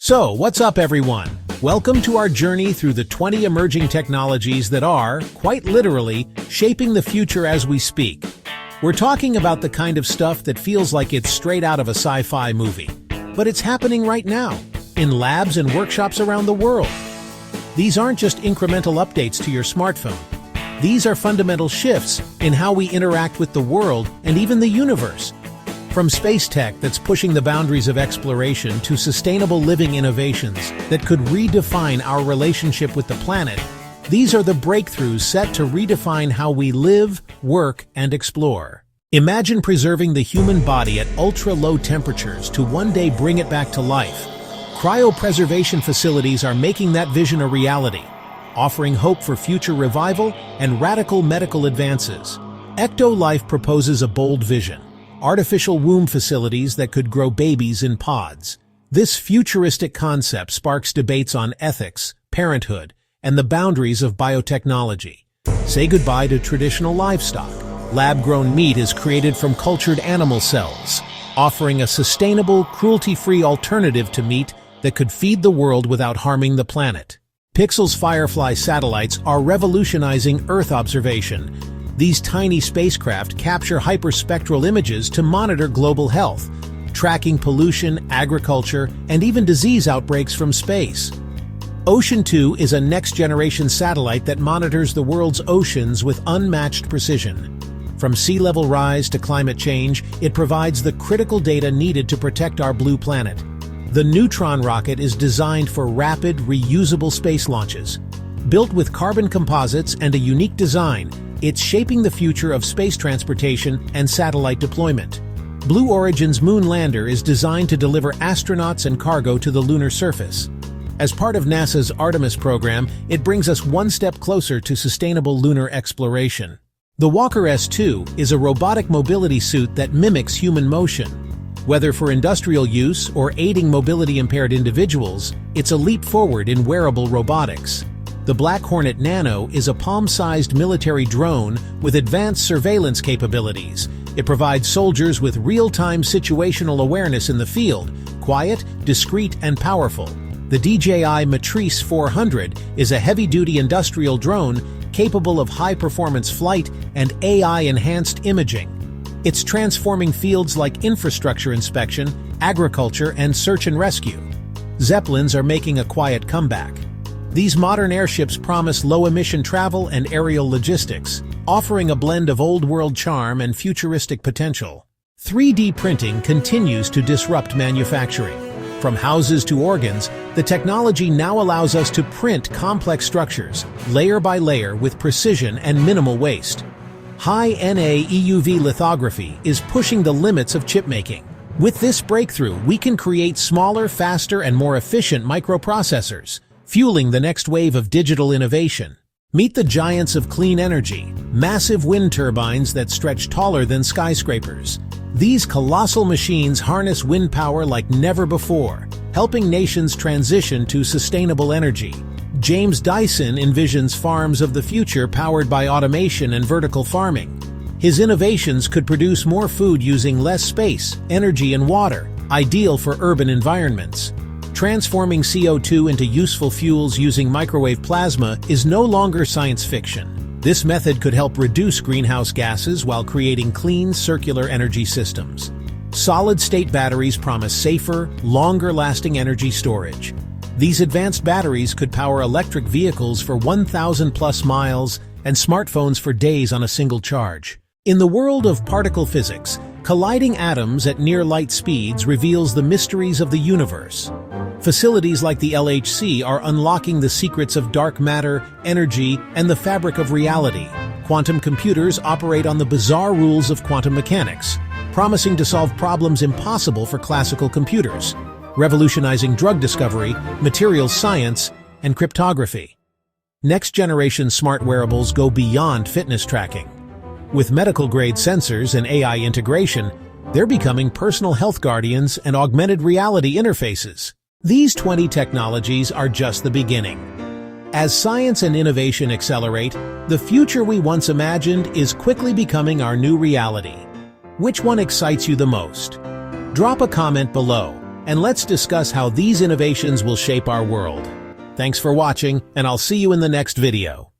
So, what's up everyone? Welcome to our journey through the 20 emerging technologies that are, quite literally, shaping the future as we speak. We're talking about the kind of stuff that feels like it's straight out of a sci-fi movie. But it's happening right now, in labs and workshops around the world. These aren't just incremental updates to your smartphone. These are fundamental shifts in how we interact with the world and even the universe. From space tech that's pushing the boundaries of exploration to sustainable living innovations that could redefine our relationship with the planet, these are the breakthroughs set to redefine how we live, work, and explore. Imagine preserving the human body at ultra-low temperatures to one day bring it back to life. Cryopreservation facilities are making that vision a reality, offering hope for future revival and radical medical advances. Ecto-Life proposes a bold vision. Artificial womb facilities that could grow babies in pods. This futuristic concept sparks debates on ethics, parenthood, and the boundaries of biotechnology. Say goodbye to traditional livestock. Lab-grown meat is created from cultured animal cells, offering a sustainable, cruelty-free alternative to meat that could feed the world without harming the planet. Pixel's Firefly satellites are revolutionizing Earth observation. These tiny spacecraft capture hyperspectral images to monitor global health, tracking pollution, agriculture, and even disease outbreaks from space. Ocean 2 is a next-generation satellite that monitors the world's oceans with unmatched precision. From sea level rise to climate change, it provides the critical data needed to protect our blue planet. The Neutron rocket is designed for rapid, reusable space launches. Built with carbon composites and a unique design, it's shaping the future of space transportation and satellite deployment. Blue Origin's moon lander is designed to deliver astronauts and cargo to the lunar surface. As part of NASA's Artemis program, it brings us one step closer to sustainable lunar exploration. The Walker S2 is a robotic mobility suit that mimics human motion. Whether for industrial use or aiding mobility-impaired individuals, it's a leap forward in wearable robotics. The Black Hornet Nano is a palm-sized military drone with advanced surveillance capabilities. It provides soldiers with real-time situational awareness in the field, quiet, discreet, and powerful. The DJI Matrice 400 is a heavy-duty industrial drone capable of high-performance flight and AI-enhanced imaging. It's transforming fields like infrastructure inspection, agriculture, and search and rescue. Zeppelins are making a quiet comeback. These modern airships promise low-emission travel and aerial logistics, offering a blend of old-world charm and futuristic potential. 3D printing continues to disrupt manufacturing. From houses to organs, the technology now allows us to print complex structures, layer by layer with precision and minimal waste. High-NA EUV lithography is pushing the limits of chipmaking. With this breakthrough, we can create smaller, faster, and more efficient microprocessors, fueling the next wave of digital innovation. Meet the giants of clean energy, massive wind turbines that stretch taller than skyscrapers. These colossal machines harness wind power like never before, helping nations transition to sustainable energy. James Dyson envisions farms of the future powered by automation and vertical farming. His innovations could produce more food using less space, energy, and water, ideal for urban environments. Transforming CO2 into useful fuels using microwave plasma is no longer science fiction. This method could help reduce greenhouse gases while creating clean, circular energy systems. Solid-state batteries promise safer, longer-lasting energy storage. These advanced batteries could power electric vehicles for 1,000+ miles and smartphones for days on a single charge. In the world of particle physics, colliding atoms at near-light speeds reveals the mysteries of the universe. Facilities like the LHC are unlocking the secrets of dark matter, energy, and the fabric of reality. Quantum computers operate on the bizarre rules of quantum mechanics, promising to solve problems impossible for classical computers, revolutionizing drug discovery, materials science, and cryptography. Next-generation smart wearables go beyond fitness tracking. With medical-grade sensors and AI integration, they're becoming personal health guardians and augmented reality interfaces. These 20 technologies are just the beginning. As science and innovation accelerate, the future we once imagined is quickly becoming our new reality. Which one excites you the most? Drop a comment below. and let's discuss how these innovations will shape our world. Thanks for watching, and I'll see you in the next video.